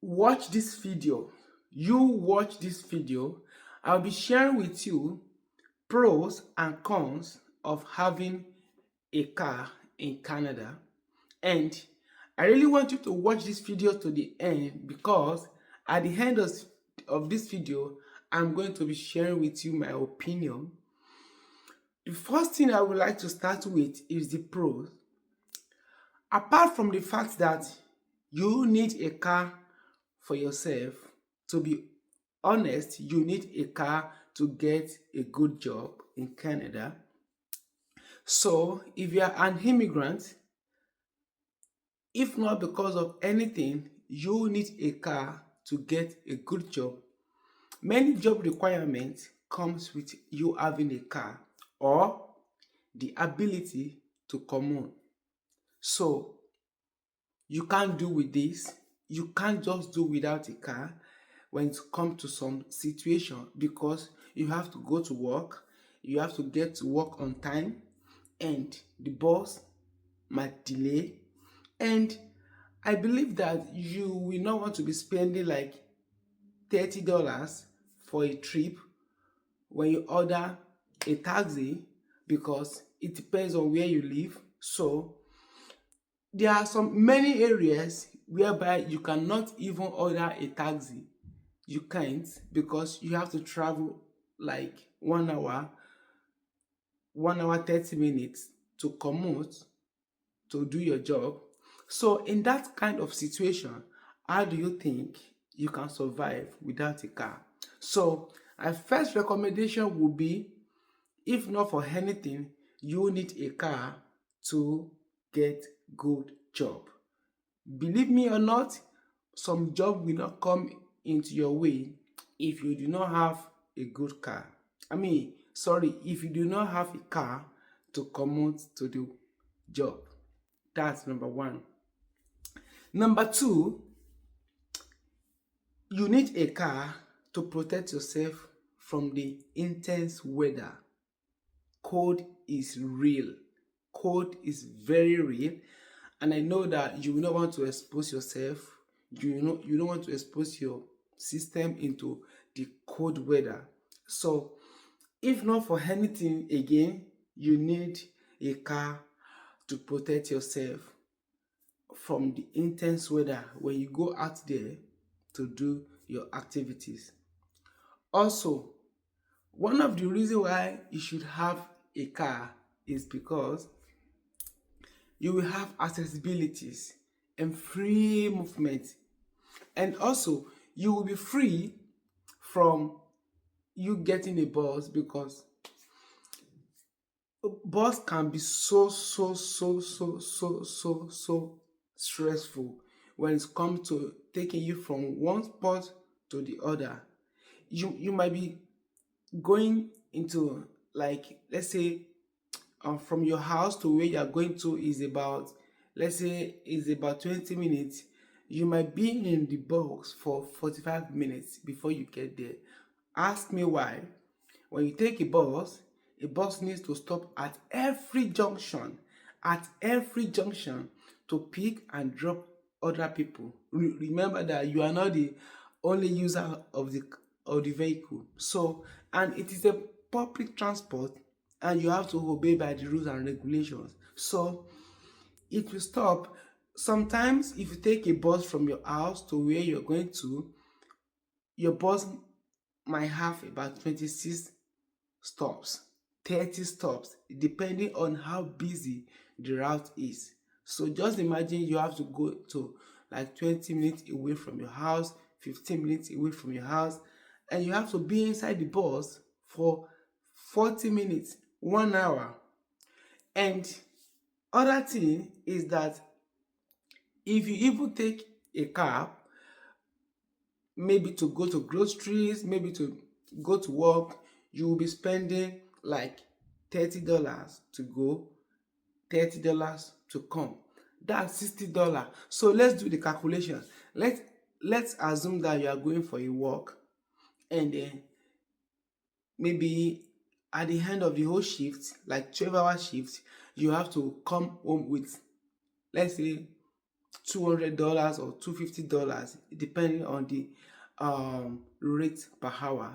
watch this video. You watch this video. I'll be sharing with you pros and cons of having a car in Canada. And I really want you to watch this video to the end, because at the end of this video, I'm going to be sharing with you my opinion. The first thing I would like to start with is the pros. Apart from the fact that you need a car for yourself, to be honest, you need a car to get a good job in Canada. So if you are an immigrant, if not because of anything, you need a car to get a good job. Many job requirements comes with you having a car or the ability to commute. So you can't do with this. You can't just do without a car when it comes to some situation, because you have to go to work, you have to get to work on time, and the boss might delay. And I believe that you will not want to be spending like $30 for a trip when you order a taxi, because it depends on where you live. So there are some many areas whereby you cannot even order a taxi. You can't, because you have to travel like 1 hour 30 minutes to commute to do your job. So in that kind of situation, how do you think you can survive without a car? So my first recommendation would be, if not for anything, you need a car to get good job. Believe me or not, some job will not come into your way if you do not have a good car. If you do not have a car to commute to the job. That's number one. Number two, you need a car to protect yourself from the intense weather. Cold is real. Cold is very real. And I know that you will not want to expose yourself. You don't want to expose your system into the cold weather. So if not for anything again, you need a car to protect yourself from the intense weather when you go out there to do your activities. Also, one of the reasons why you should have a car is because you will have accessibilities and free movement. And also, you will be free from you getting a bus, because bus can be so stressful when it comes to taking you from one spot to the other. You might be going into, like, let's say, from your house to where you are going to is about, let's say, is about 20 minutes. You might be in the bus for 45 minutes before you get there. Ask me why. When you take a bus needs to stop at every junction, to pick and drop other people. Remember that you are not the only user of the vehicle. So, and it is a public transport, and you have to obey by the rules and regulations. So it will stop. Sometimes if you take a bus from your house to where you're going to, your bus might have about 26 stops, 30 stops, depending on how busy the route is. So just imagine you have to go to like 20 minutes away from your house, 15 minutes away from your house, and you have to be inside the bus for 40 minutes, 1 hour. And other thing is that if you even take a cab, maybe to go to groceries, maybe to go to work, you will be spending like $30 to go, $30 to come. That's $60. So let's do the calculation. Let's assume that you are going for a walk, and then maybe at the end of the whole shift, like 12-hour shift, you have to come home with, let's say, $200 or $250, depending on the rate per hour.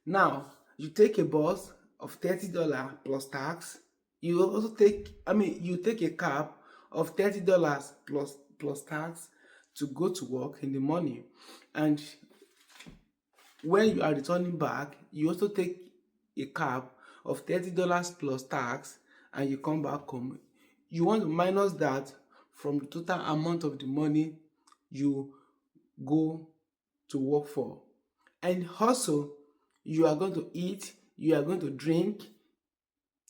Now, you take a bus of $30 plus tax. You also take, you take a cab of $30 plus tax to go to work in the morning. And when you are returning back, you also take a cab of $30 plus tax and you come back home. You want to minus that from the total amount of the money you go to work for. And also, you are going to eat, you are going to drink,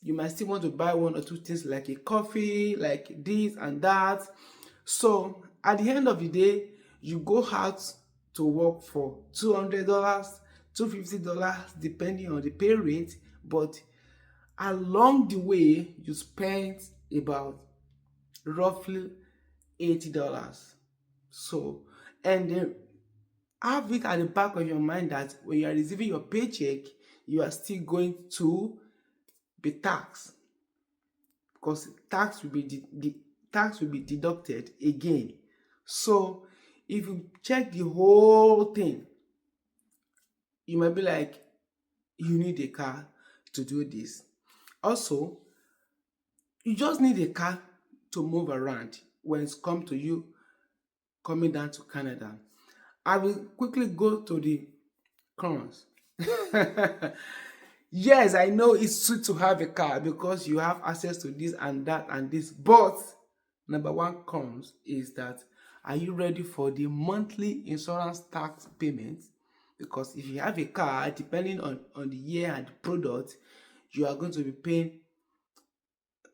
you might still want to buy one or two things like a coffee, like this and that. So at the end of the day, you go out to work for $200, $250, depending on the pay rate, but along the way, you spend about roughly $80. So, and then have it at the back of your mind that when you are receiving your paycheck, you are still going to be taxed, because tax will be the tax will be deducted again. So if you check the whole thing, you might be like, you need a car to do this. Also, you just need a car to move around when it's come to you coming down to Canada. I will quickly go to the cons. Yes, I know it's sweet to have a car because you have access to this and that and this, but number one cons is that, are you ready for the monthly insurance tax payment? Because if you have a car, depending on the year and the product, you are going to be paying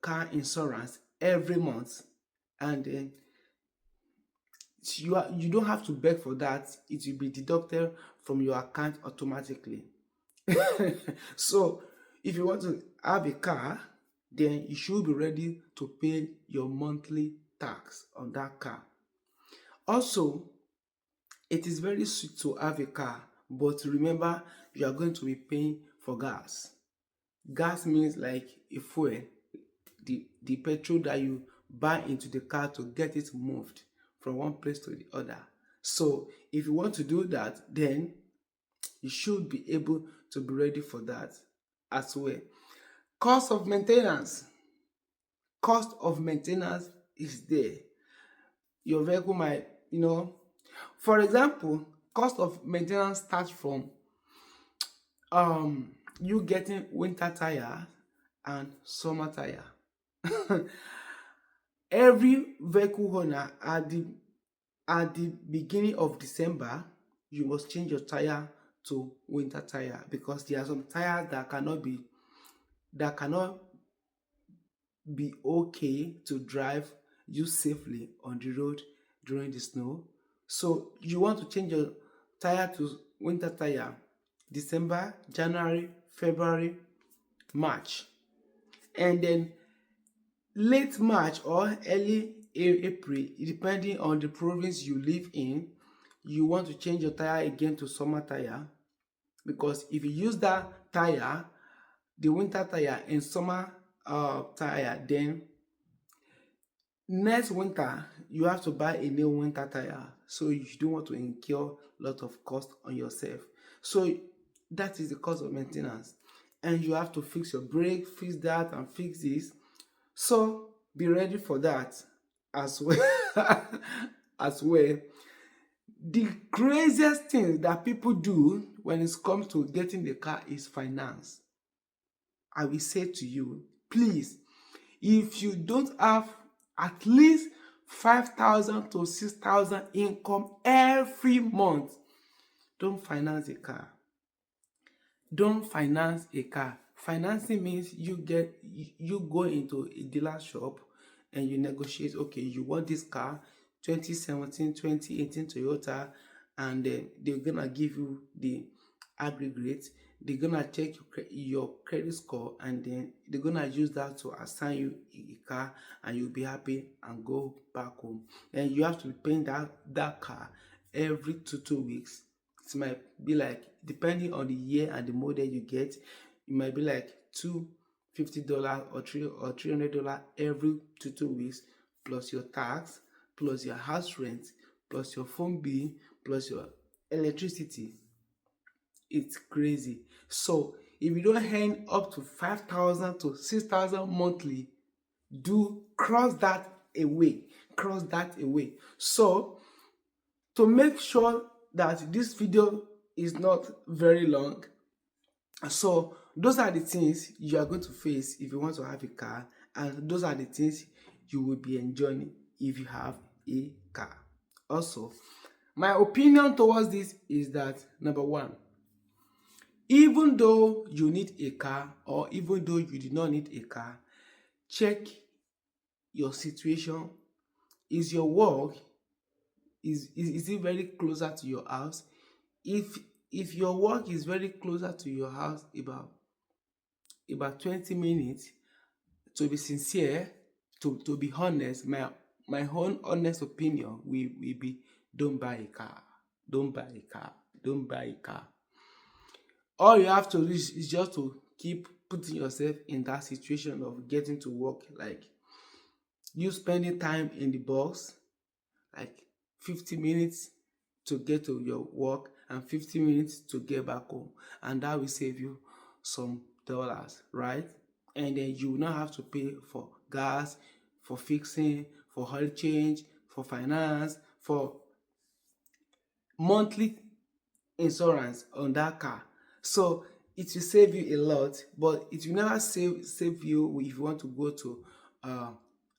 car insurance every month, and then you don't have to beg for that. It will be deducted from your account automatically. So if you want to have a car, then you should be ready to pay your monthly tax on that car. Also, it is very sweet to have a car, but remember, you are going to be paying for gas. Gas means like a fuel, the petrol that you buy into the car to get it moved from one place to the other. So if you want to do that, then you should be able to be ready for that as well. Cost of maintenance. Cost of maintenance is there. Your vehicle might, for example, cost of maintenance starts from you getting winter tire and summer tire. Every vehicle owner at the beginning of December, you must change your tire to winter tire, because there are some tires that cannot be okay to drive you safely on the road during the snow. So you want to change your tire to winter tire December, January, February, March, and then late March or early April, depending on the province you live in, you want to change your tire again to summer tire, because if you use that tire, the winter tire and summer tire, then next winter you have to buy a new winter tire, so you don't want to incur a lot of cost on yourself. So that is the cost of maintenance, and you have to fix your brake, fix that and fix this. So be ready for that as well. As well, the craziest thing that people do when it comes to getting the car is finance. I will say to you, please, if you don't have at least 5,000 to 6,000 income every month, don't finance a car. Don't finance a car. Financing means you go into a dealer shop and you negotiate, okay, you want this car, 2017, 2018 Toyota, and they're gonna give you the aggregate. They're gonna check your credit score, and then they're gonna use that to assign you a car, and you'll be happy and go back home. And you have to be paying that car every 2 weeks. It might be like, depending on the year and the model you get, it might be like $250 or $300 every 2 weeks, plus your tax, plus your house rent, plus your phone bill, plus your electricity. It's crazy. So if you don't earn up to 5,000 to 6,000 monthly, do cross that away. Cross that away. So to make sure that this video is not very long, so those are the things you are going to face if you want to have a car, and those are the things you will be enjoying if you have a car. Also, my opinion towards this is that number one, even though you need a car or even though you do not need a car, check your situation. Is your work is it very closer to your house? If your work is very closer to your house, about 20 minutes, to be sincere, to be honest, my own honest opinion will be, don't buy a car. Don't buy a car. Don't buy a car. All you have to do is just to keep putting yourself in that situation of getting to work, like you spending time in the bus, like 50 minutes to get to your work and 50 minutes to get back home, and that will save you some dollars, right? And then you will not have to pay for gas, for fixing, for oil change, for finance, for monthly insurance on that car. So it will save you a lot, but it will never save you if you want to go to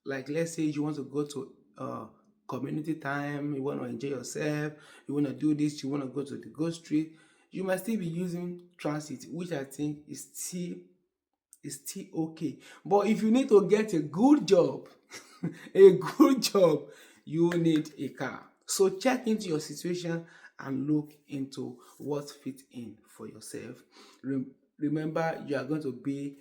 like, let's say you want to go to community time, you want to enjoy yourself, you want to do this, you want to go to the ghost street, you might still be using transit, which I think is still okay. But if you need to get a good job, a good job, you need a car. So check into your situation and look into what fits in for yourself. Remember, you are going to be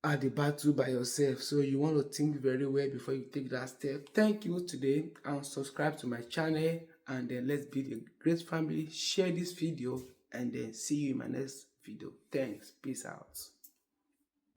at the battle by yourself, so you want to think very well before you take that step. Thank you today, and subscribe to my channel, and then let's build a great family. Share this video, and then see you in my next video. Thanks. Peace out.